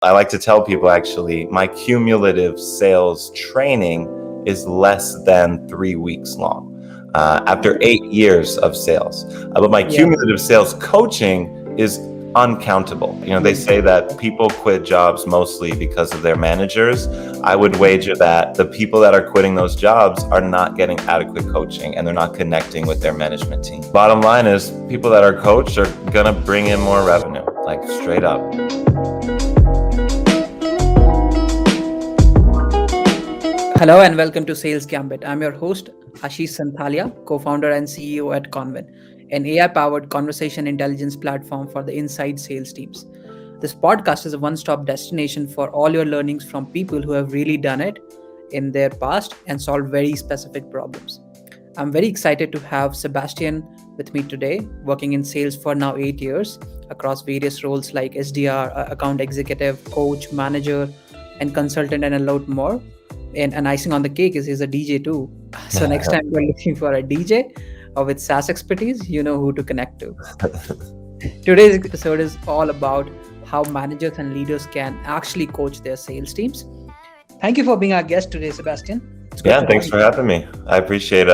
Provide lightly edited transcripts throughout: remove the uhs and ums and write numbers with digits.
I like to tell people actually, my cumulative sales training is less than 3 weeks long after 8 years of sales. But my Yeah. cumulative sales coaching is uncountable. They say that people quit jobs mostly because of their managers. I would wager that the people that are quitting those jobs are not getting adequate coaching and they're not connecting with their management team. Bottom line is, people that are coached are gonna bring in more revenue, like straight up. Hello and welcome to Sales Gambit. I'm your host, Ashish Santhalia, co-founder and CEO at Convin, an AI-powered conversation intelligence platform for the inside sales teams. This podcast is a one-stop destination for all your learnings from people who have really done it in their past and solved very specific problems. I'm very excited to have Sebastien with me today, working in sales for now 8 years across various roles like SDR, account executive, coach, manager, and consultant, and a lot more. And icing on the cake is he's a DJ too. So next time you're looking for a DJ with SaaS expertise, you know who to connect to. Today's episode is all about how managers and leaders can actually coach their sales teams. Thank you for being our guest today, Sebastien. It's good Yeah, to thanks have for you. having me. I appreciate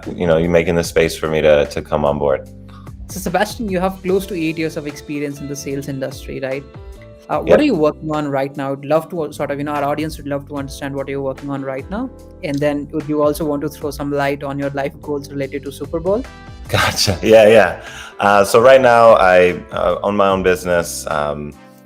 you making the space for me to come on board. So, Sebastien, you have close to 8 years of experience in the sales industry, right? What Yep. are you working on right now? I'd love to our audience would love to understand what you're working on right now. And then would you also want to throw some light on your life goals related to Super Bowl? Gotcha. Yeah. So right now I own my own business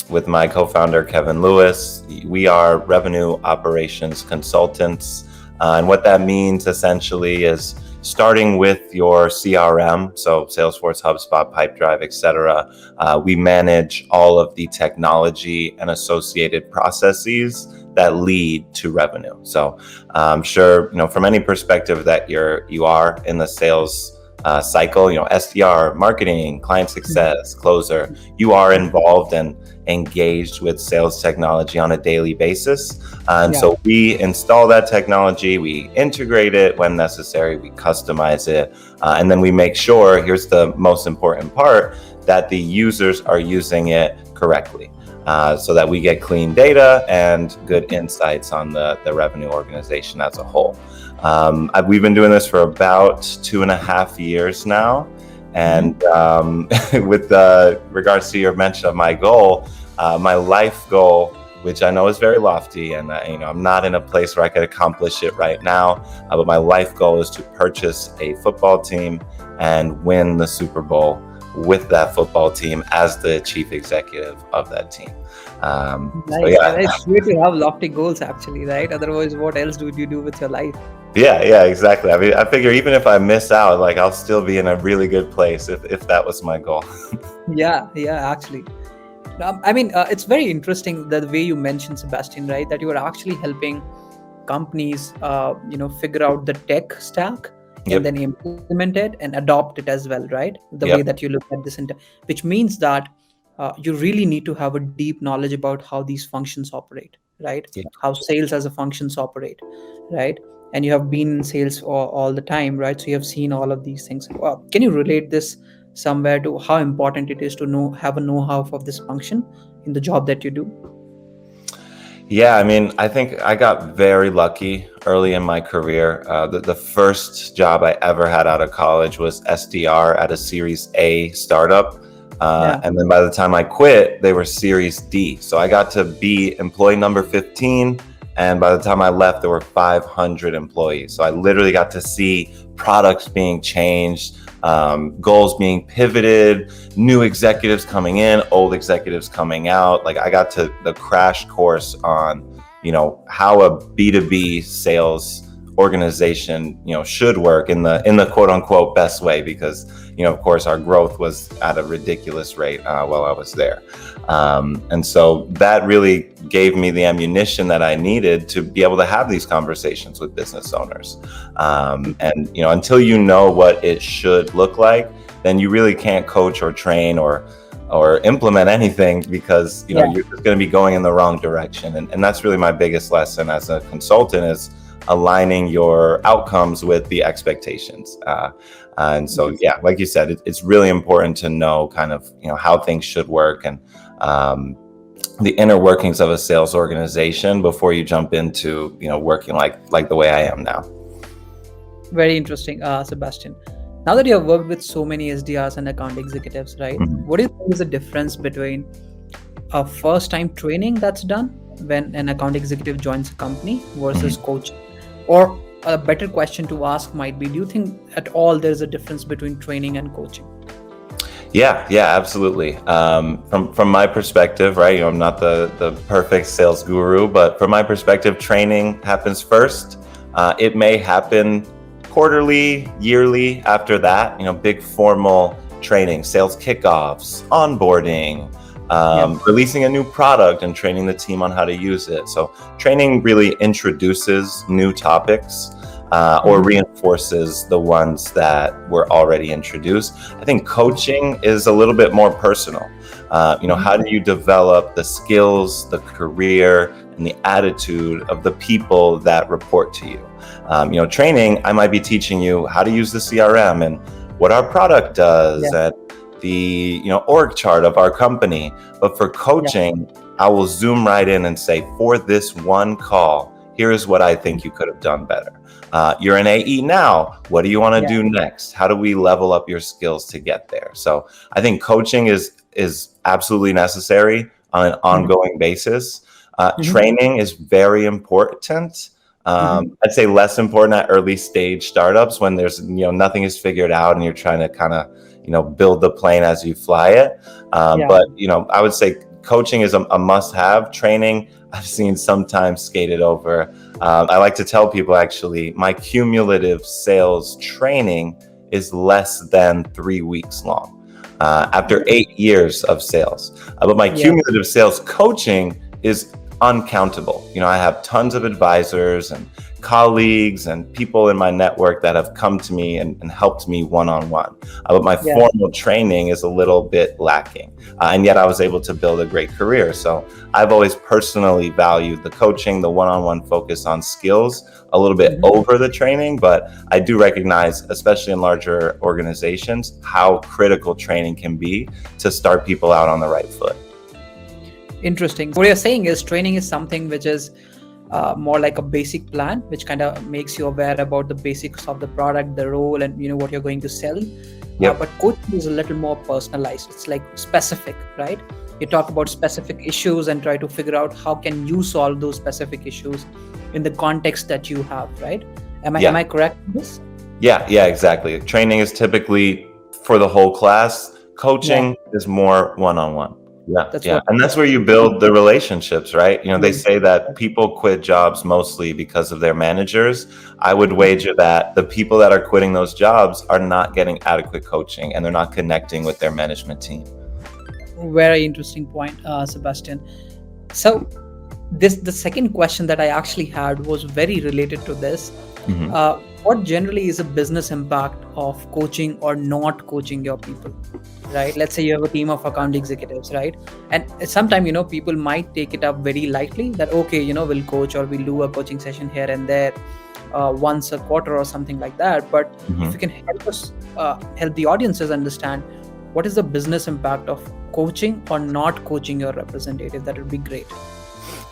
with my co-founder, Kevin Lewis. We are revenue operations consultants. And what that means essentially is starting with your CRM, so Salesforce, HubSpot, Pipedrive, etc. We manage all of the technology and associated processes that lead to revenue. So I'm sure, from any perspective that you are in the sales cycle, SDR, marketing, client success, closer, you are involved and engaged with sales technology on a daily basis. And so we install that technology, we integrate it when necessary, we customize it, and then we make sure, here's the most important part, that the users are using it correctly. So that we get clean data and good insights on the revenue organization as a whole. We've been doing this for about 2.5 years now. And with regards to your mention of my goal, my life goal, which I know is very lofty, and I'm not in a place where I could accomplish it right now, but my life goal is to purchase a football team and win the Super Bowl with that football team as the chief executive of that team. Nice. Yeah. It's great to have lofty goals, actually, right? Otherwise, what else would you do with your life? Yeah, exactly. I mean, I figure even if I miss out, like I'll still be in a really good place if that was my goal. Yeah, actually. It's very interesting the way you mentioned, Sebastien, right? That you are actually helping companies, figure out the tech stack and then implement it and adopt it as well, right? The way that you look at this, which means that you really need to have a deep knowledge about how these functions operate, right? How sales as a functions operate, right? And you have been in sales all the time, right? So you have seen all of these things. Can you relate this somewhere to how important it is to have a know-how of this function in the job that you do? Yeah, I mean, I think I got very lucky early in my career. The first job I ever had out of college was SDR at a Series A startup. And then by the time I quit, they were Series D. So I got to be employee number 15. And by the time I left, there were 500 employees. So I literally got to see products being changed, goals being pivoted, new executives coming in, old executives coming out. Like I got to the crash course on, how a B2B sales organization, should work in the quote unquote best way, because, of course, our growth was at a ridiculous rate while I was there. And so that really gave me the ammunition that I needed to be able to have these conversations with business owners. And, until you know what it should look like, then you really can't coach or train or implement anything, because, you're just going to be going in the wrong direction. And that's really my biggest lesson as a consultant, is aligning your outcomes with the expectations. And so, like you said, it's really important to know kind of, how things should work. And the inner workings of a sales organization before you jump into, working like the way I am now. Very interesting, Sebastian. Now that you have worked with so many SDRs and account executives, right? Mhm. What do you think is the difference between a first-time training that's done when an account executive joins a company versus Mhm. coaching? Or a better question to ask might be, do you think at all there's a difference between training and coaching? Yeah, absolutely. From my perspective, right? I'm not the perfect sales guru, but from my perspective, training happens first. It may happen quarterly, yearly after that. Big formal training, sales kickoffs, onboarding, releasing a new product, and training the team on how to use it. So training really introduces new topics. Or reinforces the ones that were already introduced. I think coaching is a little bit more personal. How do you develop the skills, the career, and the attitude of the people that report to you? Training, I might be teaching you how to use the CRM and what our product does, and the org chart of our company. But for coaching, I will zoom right in and say, for this one call, here is what I think you could have done better. You're an AE now. What do you want to do next? How do we level up your skills to get there? So I think coaching is absolutely necessary on an ongoing basis. Training is very important. I'd say less important at early stage startups when there's nothing is figured out and you're trying to kind of build the plane as you fly it. But I would say coaching is a must-have. Training, I've seen sometimes skated over. I like to tell people, actually, my cumulative sales training is less than 3 weeks long after 8 years of sales. But my cumulative sales coaching is uncountable. I have tons of advisors and colleagues and people in my network that have come to me and helped me one-on-one. But my formal training is a little bit lacking. And yet I was able to build a great career. So I've always personally valued the coaching, the one-on-one focus on skills a little bit over the training. But I do recognize, especially in larger organizations, how critical training can be to start people out on the right foot. Interesting. What you're saying is training is something which is more like a basic plan, which kind of makes you aware about the basics of the product, the role, and what you're going to sell. But coaching is a little more personalized. It's like specific, right? You talk about specific issues and try to figure out how can you solve those specific issues in the context that you have, right? Am I correct in this? Yeah, exactly. Training is typically for the whole class. Coaching is more one-on-one. And that's where you build the relationships, right? They say that people quit jobs mostly because of their managers. I would wager that the people that are quitting those jobs are not getting adequate coaching and they're not connecting with their management team. Very interesting point, Sebastian. So the second question that I actually had was very related to this. What generally is a business impact of coaching or not coaching your people, right? Let's say you have a team of account executives, right? And sometimes, people might take it up very lightly that, okay, we'll coach or we'll do a coaching session here and there once a quarter or something like that. But if you can help us, help the audiences understand what is the business impact of coaching or not coaching your representative, that would be great.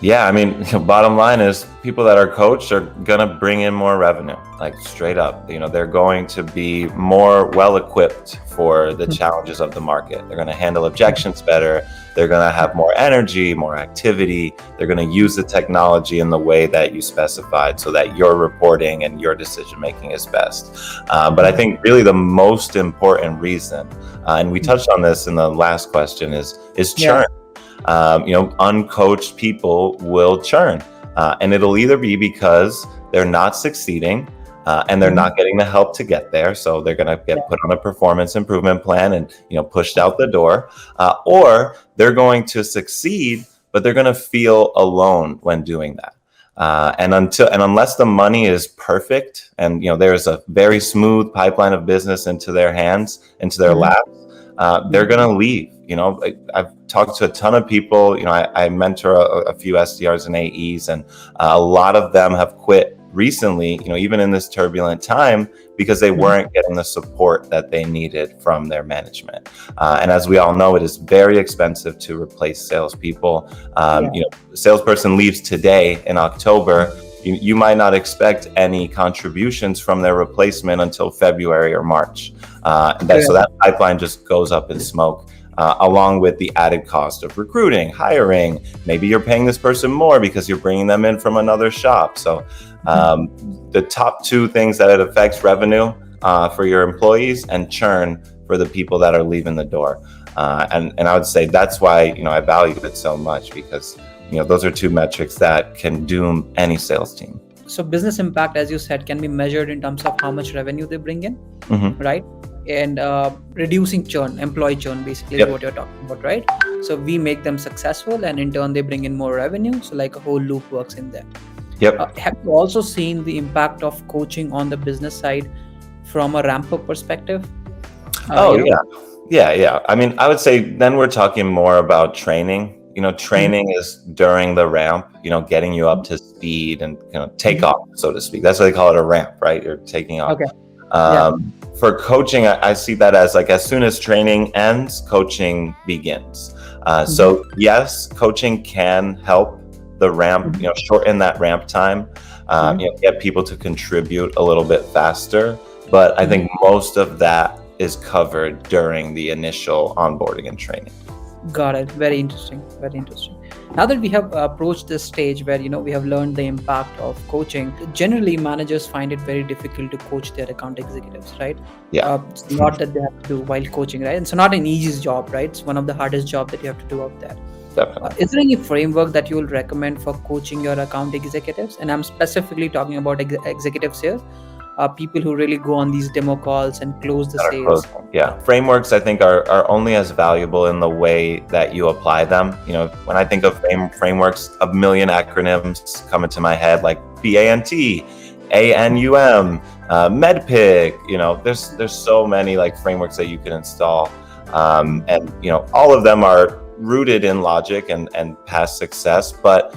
Yeah, I mean, bottom line is people that are coached are going to bring in more revenue, like straight up. They're going to be more well-equipped for the challenges of the market. They're going to handle objections better. They're going to have more energy, more activity. They're going to use the technology in the way that you specified so that your reporting and your decision-making is best. But I think really the most important reason, and we touched on this in the last question, is churn. Uncoached people will churn, and it'll either be because they're not succeeding and they're not getting the help to get there. So they're going to get put on a performance improvement plan and, pushed out the door, or they're going to succeed, but they're going to feel alone when doing that. And unless the money is perfect and, there's a very smooth pipeline of business into their hands, into their laps, they're going to leave. I've talked to a ton of people. I mentor a few SDRs and AEs, and a lot of them have quit recently, even in this turbulent time, because they weren't getting the support that they needed from their management. And as we all know, it is very expensive to replace salespeople. The salesperson leaves today in October. You might not expect any contributions from their replacement until February or March. So that pipeline just goes up in smoke. Along with the added cost of recruiting, hiring. Maybe you're paying this person more because you're bringing them in from another shop. So the top two things that it affects: revenue for your employees and churn for the people that are leaving the door. And I would say that's why I value it so much, because those are two metrics that can doom any sales team. So business impact, as you said, can be measured in terms of how much revenue they bring in, right? And reducing churn, employee churn, basically is what you're talking about, right? So we make them successful, and in turn they bring in more revenue. So like a whole loop works in there. Have you also seen the impact of coaching on the business side from a ramp up perspective? Yeah. I mean, I would say then we're talking more about training. Training is during the ramp, getting you up to speed and take off, so to speak. That's why they call it a ramp, right? You're taking off. For coaching, I see that as like, as soon as training ends, coaching begins. So yes, coaching can help the ramp, shorten that ramp time, get people to contribute a little bit faster. But I think most of that is covered during the initial onboarding and training. Got it. Very interesting. Very interesting. Now that we have approached this stage where we have learned the impact of coaching, generally managers find it very difficult to coach their account executives, right? It's not that they have to do while coaching, right? It's not an easy job, right? It's one of the hardest jobs that you have to do out there. Definitely. Is there any framework that you will recommend for coaching your account executives? And I'm specifically talking about executives here. People who really go on these demo calls and close the sales. Frameworks, I think, are only as valuable in the way that you apply them. When I think of frameworks, a million acronyms come into my head, like BANT, ANUM, MedPick. There's so many like frameworks that you can install, and all of them are rooted in logic and past success, but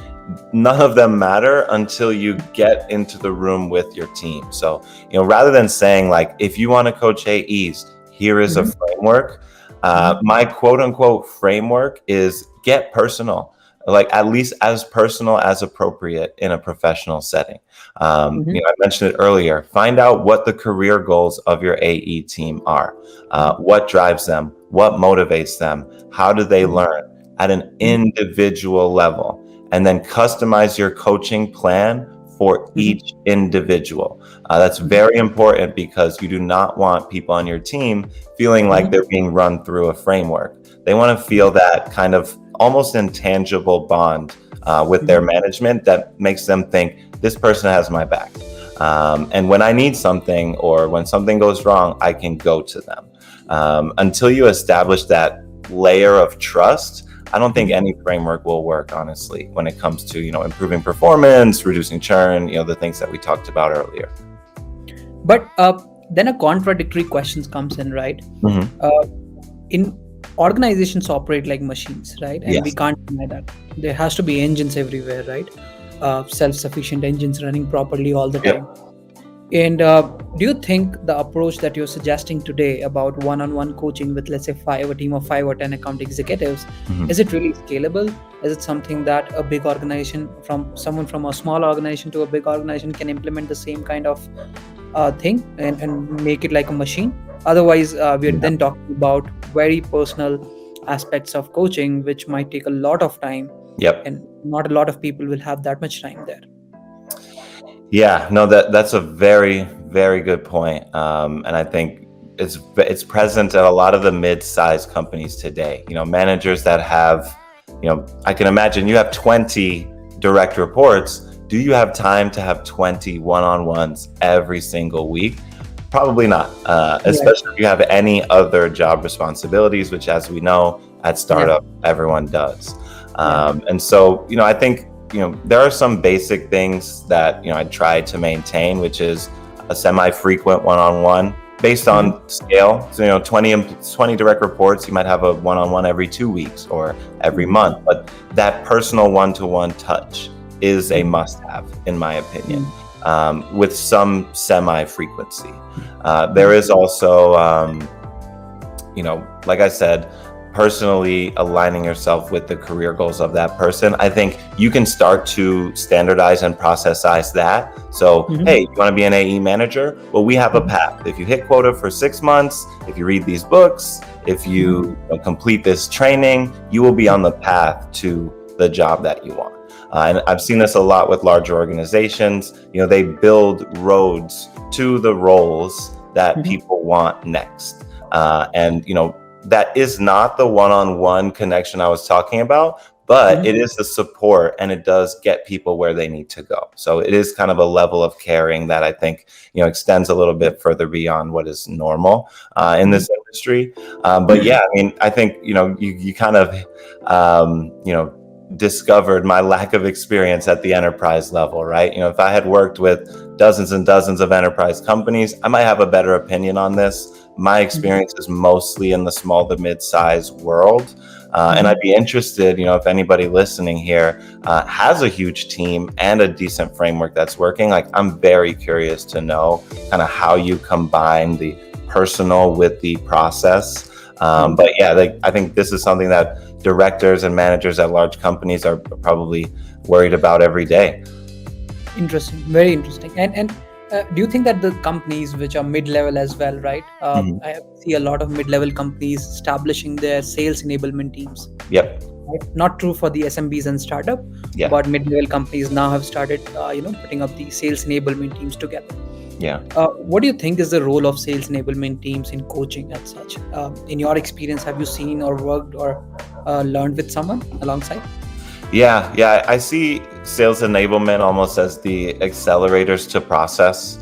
none of them matter until you get into the room with your team. So, rather than saying like, if you want to coach AEs, here is a framework. My quote unquote framework is get personal, like at least as personal as appropriate in a professional setting. I mentioned it earlier. Find out what the career goals of your AE team are. What drives them? What motivates them? How do they learn at an individual level? And then customize your coaching plan for each individual. That's very important, because you do not want people on your team feeling like they're being run through a framework. They want to feel that kind of almost intangible bond with their management that makes them think, this person has my back. And when I need something or when something goes wrong, I can go to them. Until you establish that layer of trust, I don't think any framework will work, honestly, when it comes to, improving performance, reducing churn, the things that we talked about earlier. But then a contradictory question comes in, right? In organizations operate like machines, right? And we can't deny that. There has to be engines everywhere, right? Self-sufficient engines running properly all the time. And do you think the approach that you're suggesting today about one-on-one coaching with, let's say, a team of 5 or 10 account executives, is it really scalable? Is it something that a big organization, from someone from a small organization to a big organization, can implement the same kind of thing and make it like a machine? Otherwise, we're then talking about very personal aspects of coaching, which might take a lot of time. And not a lot of people will have that much time there. Yeah, no, that's a very, very good point. And I think it's present at a lot of the mid-sized companies today. Managers that have, I can imagine you have 20 direct reports. Do you have time to have 20 one-on-ones every single week? Probably not, especially if you have any other job responsibilities, which, as we know, at startup, everyone does. And so, I think, there are some basic things that, I try to maintain, which is a semi-frequent one-on-one based on scale. So, 20 direct reports, you might have a one-on-one every 2 weeks or every month, but that personal one-to-one touch is a must-have, in my opinion. with some semi-frequency. There is also, like I said, personally aligning yourself with the career goals of that person. I think you can start to standardize and processize that. So, hey, you want to be an AE manager? Well, we have a path. If you hit quota for 6 months, if you read these books, if you complete this training, you will be on the path to the job that you want. And I've seen this a lot with larger organizations. They build roads to the roles that people want next. And that is not the one-on-one connection I was talking about, but it is the support, and it does get people where they need to go. So it is kind of a level of caring that I think, extends a little bit further beyond what is normal in this industry. But yeah, I think, you kind of, discovered my lack of experience at the enterprise level, right? If I had worked with dozens and dozens of enterprise companies, I might have a better opinion on this. My experience is mostly in the small to mid-size world. And I'd be interested, if anybody listening here has a huge team and a decent framework that's working. Like, I'm very curious to know kind of how you combine the personal with the process. But yeah, I think this is something that directors and managers at large companies are probably worried about every day. Interesting, very interesting. And do you think that the companies which are mid-level as well, right? I see a lot of mid-level companies establishing their sales enablement teams. Yep. Right? Not true for the SMBs and startup, but mid-level companies now have started, putting up the sales enablement teams together. Yeah. What do you think is the role of sales enablement teams in coaching and such? In your experience, have you seen or worked or learned with someone alongside? Yeah. I see sales enablement almost as the accelerators to process.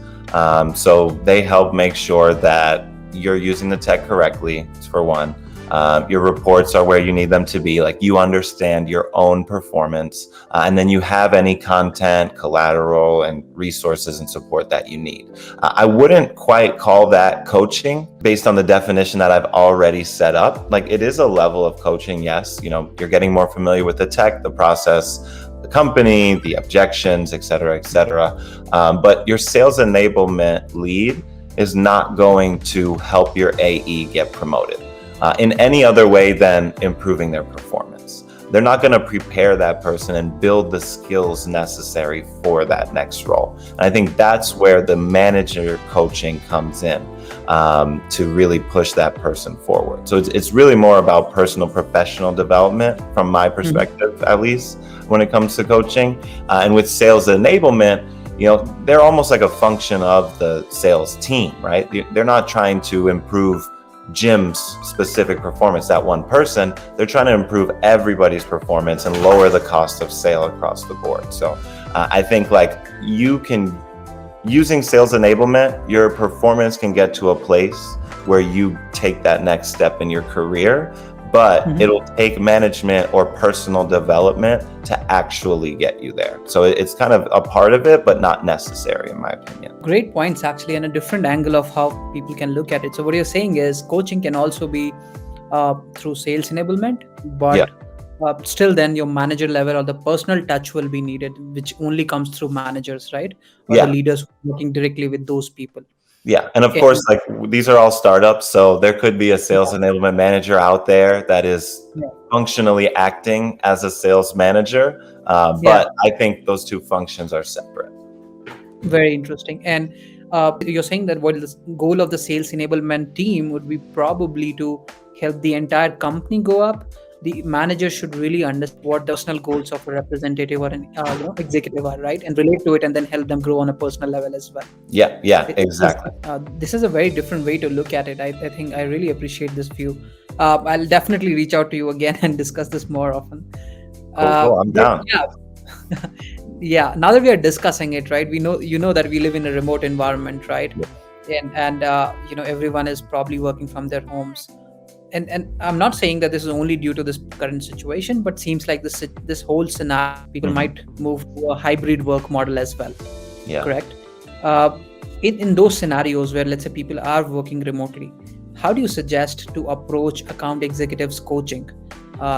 So they help make sure that you're using the tech correctly, for one. Your reports are where you need them to be. Like, you understand your own performance, and then you have any content, collateral, and resources and support that you need. I wouldn't quite call that coaching based on the definition that I've already set up. Like, it is a level of coaching, yes. You're getting more familiar with the tech, the process, the company, the objections, et cetera, et cetera. But your sales enablement lead is not going to help your AE get promoted in any other way than improving their performance. They're not going to prepare that person and build the skills necessary for that next role. And I think that's where the manager coaching comes in, to really push that person forward. So it's really more about personal professional development from my perspective, at least when it comes to coaching. And with sales enablement, they're almost like a function of the sales team, right? They're not trying to improve Jim's specific performance, that one person. They're trying to improve everybody's performance and lower the cost of sale across the board. So I think, like, using sales enablement, your performance can get to a place where you take that next step in your career, but it'll take management or personal development to actually get you there. So it's kind of a part of it, but not necessary, in my opinion. Great points, actually, and a different angle of how people can look at it. So what you're saying is coaching can also be through sales enablement, but still then your manager level or the personal touch will be needed, which only comes through managers, right? Or the leaders working directly with those people. Yeah. And of course, like, these are all startups. So there could be a sales enablement manager out there that is functionally acting as a sales manager. But I think those two functions are separate. Very interesting. And you're saying that what the goal of the sales enablement team would be probably to help the entire company go up. The manager should really understand what the personal goals of a representative or an executive are, right? And relate to it, and then help them grow on a personal level as well. Yeah, exactly. This is a very different way to look at it. I think I really appreciate this view. I'll definitely reach out to you again and discuss this more often. Cool. I'm down. Yeah. Now that we are discussing it, right? You know that we live in a remote environment, right? And everyone is probably working from their homes. And I'm not saying that this is only due to this current situation, but seems like this whole scenario, people might move to a hybrid work model as well. Yeah. Correct. In those scenarios where, let's say, people are working remotely, how do you suggest to approach account executives coaching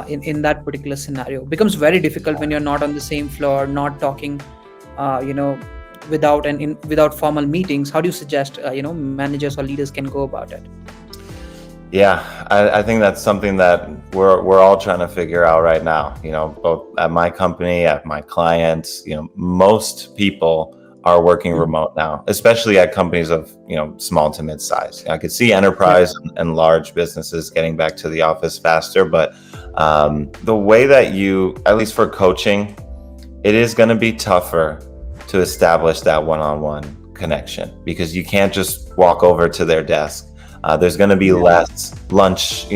in that particular scenario? It becomes very difficult when you're not on the same floor, not talking, without formal meetings? How do you suggest managers or leaders can go about it? Yeah, I think that's something that we're all trying to figure out right now. Both at my company, at my clients. Most people are working remote now, especially at companies of small to mid size. I could see enterprise and large businesses getting back to the office faster, but the way that at least for coaching, it is going to be tougher to establish that one-on-one connection because you can't just walk over to their desk. There's going to be less lunch,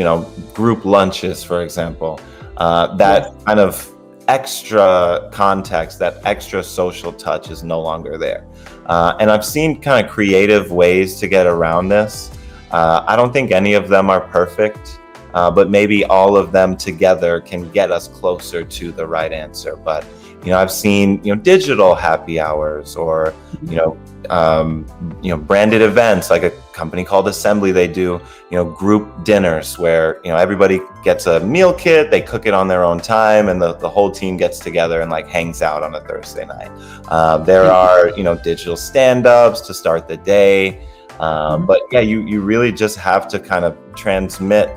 group lunches, for example. That kind of extra context, that extra social touch is no longer there. And I've seen kind of creative ways to get around this. I don't think any of them are perfect, but maybe all of them together can get us closer to the right answer. But I've seen digital happy hours or branded events like a company called Assembly. They do group dinners where everybody gets a meal kit, they cook it on their own time, and the whole team gets together and like hangs out on a Thursday night. There are digital stand-ups to start the day, but yeah, you really just have to kind of transmit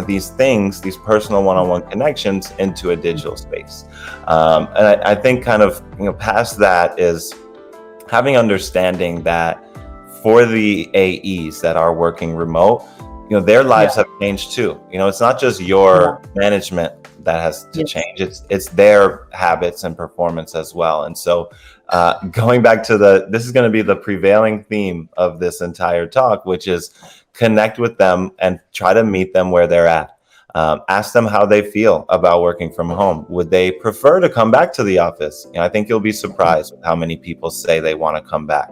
these things, these personal one-on-one connections into a digital space. And I think kind of past that is having understanding that for the AEs that are working remote, their lives have changed too. It's not just your management that has to change. It's their habits and performance as well. And so going back to this is going to be the prevailing theme of this entire talk, which is connect with them and try to meet them where they're at. Ask them how they feel about working from home. Would they prefer to come back to the office? I think you'll be surprised with how many people say they want to come back.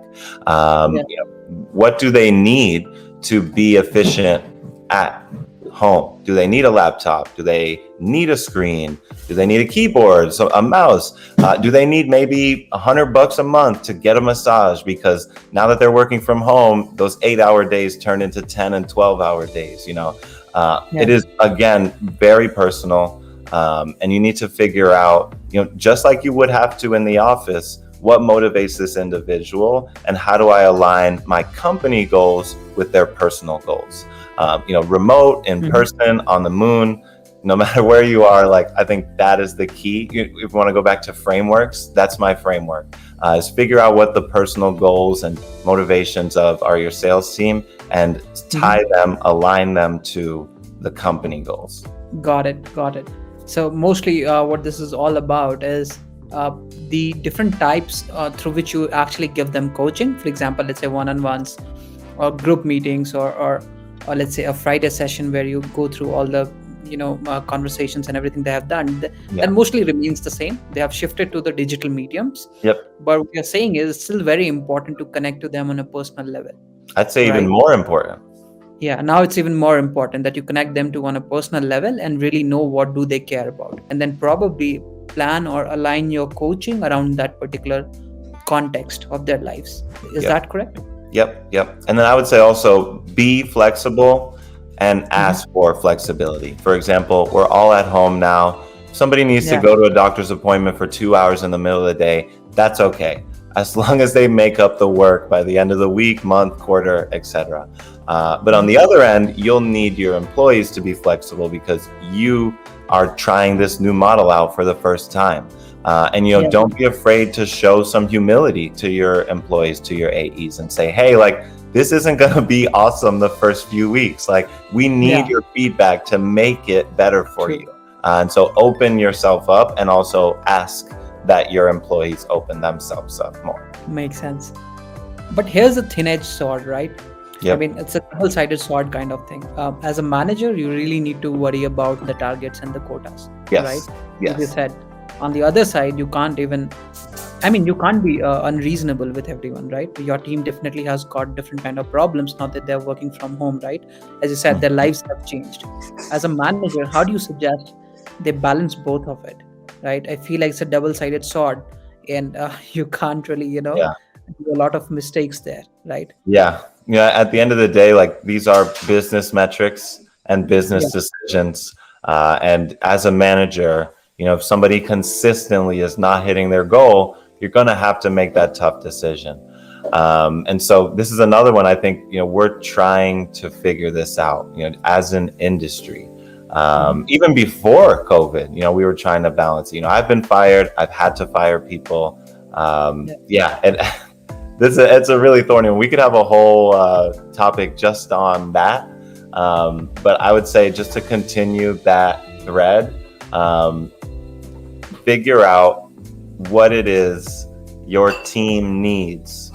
What do they need to be efficient at home? Do they need a laptop? Do they need a screen? Do they need a keyboard, so a mouse? Do they need maybe $100 a month to get a massage? Because now that they're working from home, those 8-hour days turn into 10 and 12-hour days. It is, again, very personal. And you need to figure out, just like you would have to in the office, what motivates this individual and how do I align my company goals with their personal goals? Remote, in person, on the moon, no matter where you are, I think that is the key. If you want to go back to frameworks, that's my framework, is figure out what the personal goals and motivations are your sales team and tie them, align them to the company goals. Got it. So mostly what this is all about is the different types through which you actually give them coaching. For example, let's say one-on-ones or group meetings or let's say a Friday session where you go through all the conversations and everything they have done. That mostly remains the same. They have shifted to the digital mediums. But what you're saying is it's still very important to connect to them on a personal level. I'd say even more important. Yeah, now it's even more important that you connect them to on a personal level and really know what do they care about, and then probably plan or align your coaching around that particular context of their lives. Is that correct? Yep. And then I would say also be flexible and ask for flexibility. For example, we're all at home now. Somebody needs to go to a doctor's appointment for 2 hours in the middle of the day. That's okay, as long as they make up the work by the end of the week, month, quarter, etc. But on the other end, you'll need your employees to be flexible because you are trying this new model out for the first time. And don't be afraid to show some humility to your employees, to your AEs, and say, hey, this isn't going to be awesome the first few weeks. We need your feedback to make it better for you. And so open yourself up and also ask that your employees open themselves up more. Makes sense. But here's a thin-edged sword, right? I mean, it's a double-sided sword kind of thing. As a manager, you really need to worry about the targets and the quotas, right? As you said. On the other side, you can't be unreasonable with everyone, right? Your team definitely has got different kind of problems now that they're working from home, right? As you said, their lives have changed. As a manager, how do you suggest they balance both of it, right? I feel like it's a double-sided sword, and you can't really, do a lot of mistakes there, right? At the end of the day, these are business metrics and business decisions. And as a manager, if somebody consistently is not hitting their goal, you're going to have to make that tough decision. And so this is another one. I think, we're trying to figure this out, as an industry. Even before COVID, we were trying to balance, I've been fired. I've had to fire people. And it's a really thorny one. We could have a whole topic just on that. But I would say, just to continue that thread, figure out what it is your team needs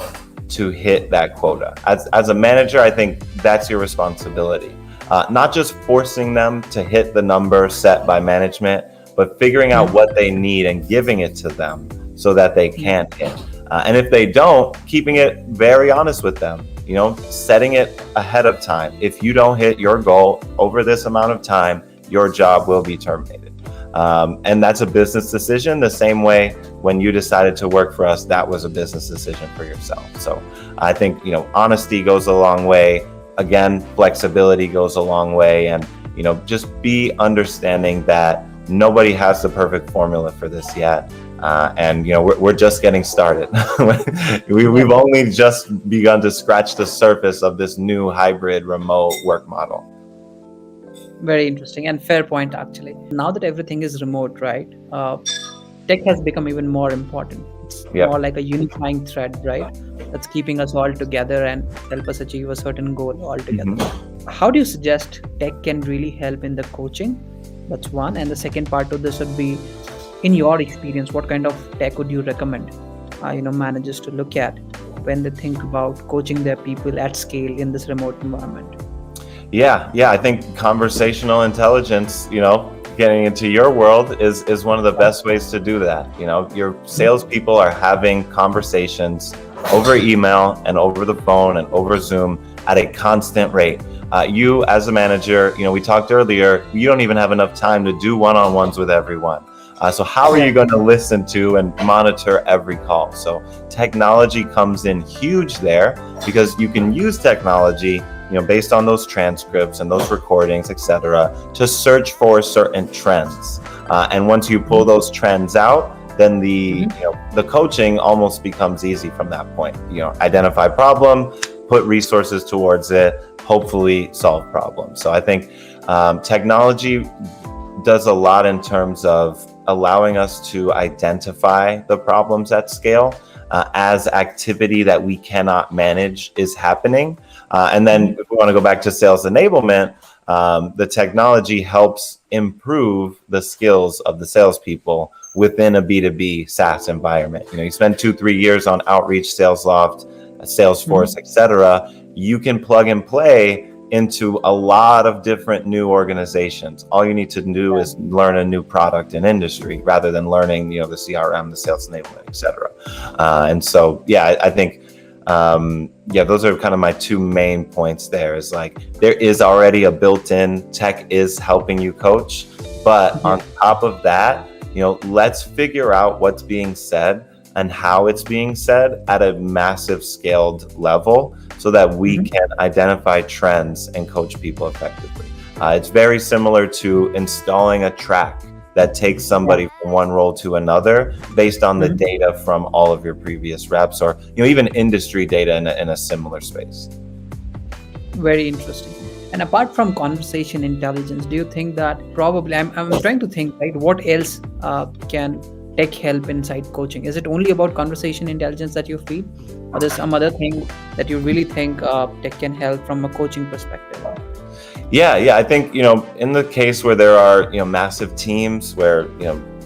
to hit that quota. As a manager, I think that's your responsibility. Not just forcing them to hit the number set by management, but figuring out what they need and giving it to them so that they can hit. And if they don't, keeping it very honest with them, setting it ahead of time. If you don't hit your goal over this amount of time, your job will be terminated. And that's a business decision, the same way when you decided to work for us, that was a business decision for yourself. So I think, honesty goes a long way. Again, flexibility goes a long way. And, just be understanding that nobody has the perfect formula for this yet. And, we're just getting started. We've only just begun to scratch the surface of this new hybrid remote work model. Very interesting and fair point, actually. Now that everything is remote, right? Tech has become even more important. It's more like a unifying thread, right? That's keeping us all together and help us achieve a certain goal all together. How do you suggest tech can really help in the coaching? That's one. And the second part of this would be, in your experience, what kind of tech would you recommend, managers to look at when they think about coaching their people at scale in this remote environment? Yeah. I think conversational intelligence, getting into your world is one of the best ways to do that. Your salespeople are having conversations over email and over the phone and over Zoom at a constant rate. You as a manager, we talked earlier, you don't even have enough time to do one-on-ones with everyone. So how are you going to listen to and monitor every call? So technology comes in huge there, because you can use technology, based on those transcripts and those recordings, etc., to search for certain trends. And once you pull those trends out, then the coaching almost becomes easy from that point. Identify problem, put resources towards it, hopefully solve problems. So I think technology does a lot in terms of allowing us to identify the problems at scale as activity that we cannot manage is happening. And then if we want to go back to sales enablement, the technology helps improve the skills of the salespeople within a B2B SaaS environment. You spend 2-3 years on Outreach, SalesLoft, Salesforce, etc. You can plug and play into a lot of different new organizations. All you need to do is learn a new product and industry rather than learning, the CRM, the sales enablement, etc. And so, I think, those are kind of my two main points there. Is like, there is already a built-in tech is helping you coach, but on top of that, let's figure out what's being said and how it's being said at a massive scaled level so that we can identify trends and coach people effectively. It's very similar to installing a track that takes somebody from one role to another based on the data from all of your previous reps, or even industry data in a similar space. Very interesting. And apart from conversation intelligence, do you think that probably, I'm trying to think, right, what else can tech help inside coaching? Is it only about conversation intelligence that you feel, or there's some other thing that you really think tech can help from a coaching perspective? I think, in the case where there are, massive teams where,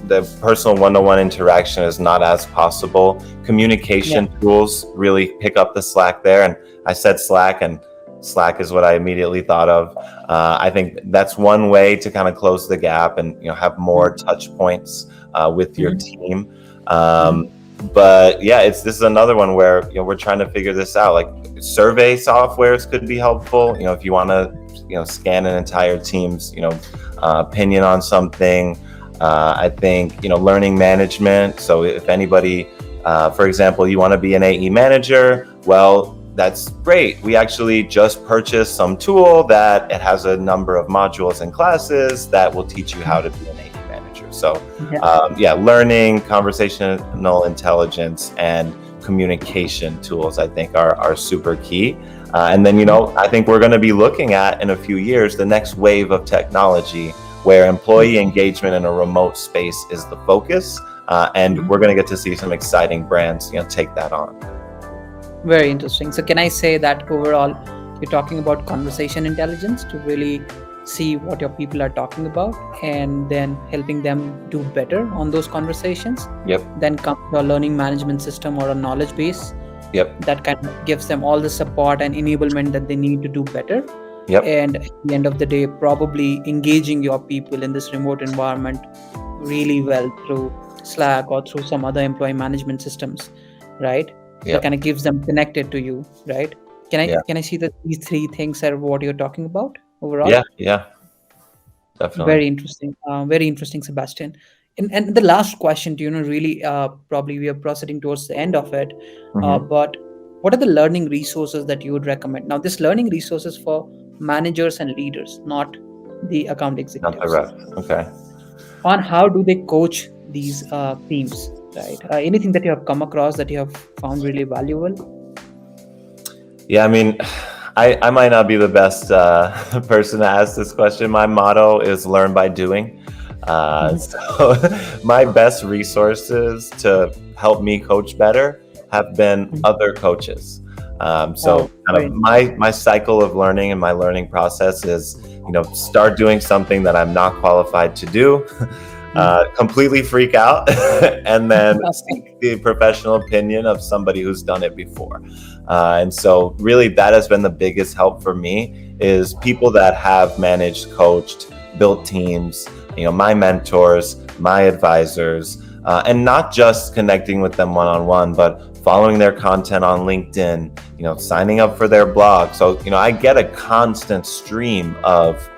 the personal one-to-one interaction is not as possible, communication tools really pick up the slack there. And I said Slack, and Slack is what I immediately thought of. I think that's one way to kind of close the gap and, have more touch points with your team. But this is another one where, we're trying to figure this out. Like, survey softwares could be helpful, if you want to, scan an entire team's, opinion on something. I think, learning management. So if anybody, for example, you want to be an AE manager, well, that's great. We actually just purchased some tool that it has a number of modules and classes that will teach you how to be an AE manager. So Yeah. learning, conversational intelligence, and communication tools, I think, are super key. And then, I think we're going to be looking at in a few years the next wave of technology where employee engagement in a remote space is the focus. And we're going to get to see some exciting brands, take that on. Very interesting. So can I say that overall, you're talking about conversation intelligence to really see what your people are talking about and then helping them do better on those conversations? Yep. Then comes a learning management system or a knowledge base. Yep. That kind of gives them all the support and enablement that they need to do better. Yep. And at the end of the day, probably engaging your people in this remote environment really well through Slack or through some other employee management systems, right? Yep. That kind of gives them connected to you, right? Can I see that these three things are what you're talking about overall? Yeah, definitely. Very interesting, Sebastian. And the last question to really probably we are proceeding towards the end of it, but what are the learning resources that you would recommend? Now, this learning resources for managers and leaders, not the account Not the executives, reps. Okay. on how do they coach these teams, right? Anything that you have come across that you have found really valuable? Yeah, I mean, I might not be the best person to ask this question. My motto is learn by doing. So my best resources to help me coach better have been other coaches. So kind of my cycle of learning and my learning process is, start doing something that I'm not qualified to do, completely freak out, and then seek the professional opinion of somebody who's done it before. And so really that has been the biggest help for me, is people that have managed, coached, built teams, my mentors, my advisors, and not just connecting with them one-on-one, but following their content on LinkedIn, signing up for their blog. So, I get a constant stream of,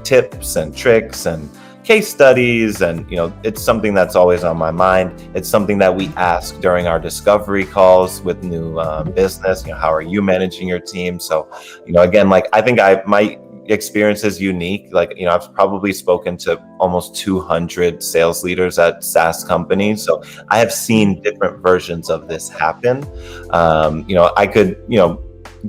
tips and tricks and case studies, and it's something that's always on my mind. It's something that we ask during our discovery calls with new business. How are you managing your team? So, again, like I think my experience is unique. Like, I've probably spoken to almost 200 sales leaders at SaaS companies. So I have seen different versions of this happen. I could,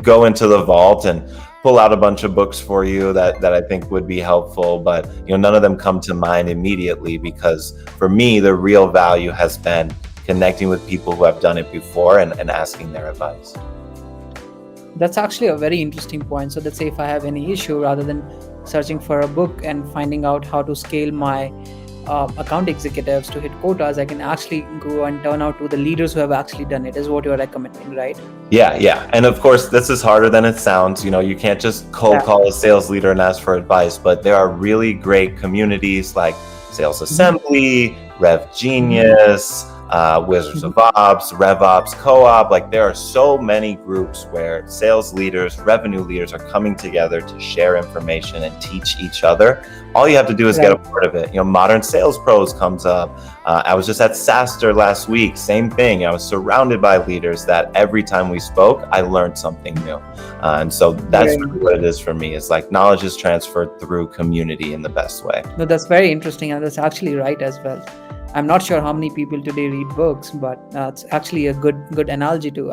go into the vault and pull out a bunch of books for you that I think would be helpful, but none of them come to mind immediately, because for me, the real value has been connecting with people who have done it before and asking their advice. That's actually a very interesting point. So let's say if I have any issue, rather than searching for a book and finding out how to scale my account executives to hit quotas, I can actually go and turn out to the leaders who have actually done it, is what you're recommending, right? Yeah. And of course, this is harder than it sounds. You can't just cold call a sales leader and ask for advice, but there are really great communities like Sales Assembly, Rev Genius, Wizards of Ops, RevOps, Co-op. Like, there are so many groups where sales leaders, revenue leaders are coming together to share information and teach each other. All you have to do is get a part of it. Modern Sales Pros comes up. I was just at SaaStr last week. Same thing. I was surrounded by leaders that every time we spoke, I learned something new. And so that's really what it is for me. It's like knowledge is transferred through community in the best way. No, that's very interesting, and that's actually right as well. I'm not sure how many people today read books, but it's actually a good analogy to,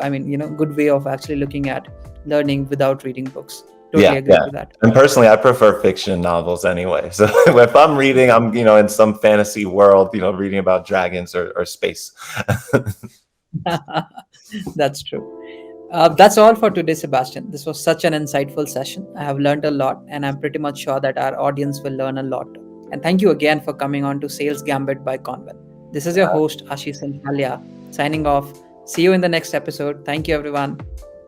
good way of actually looking at learning without reading books. Totally agree with that. And personally, I prefer fiction novels anyway. So if I'm reading, I'm, in some fantasy world, reading about dragons or space. That's true. That's all for today, Sebastian. This was such an insightful session. I have learned a lot, and I'm pretty much sure that our audience will learn a lot too. And thank you again for coming on to Sales Gambit by Convin. This is your host, Ashish Santhalia, signing off. See you in the next episode. Thank you, everyone.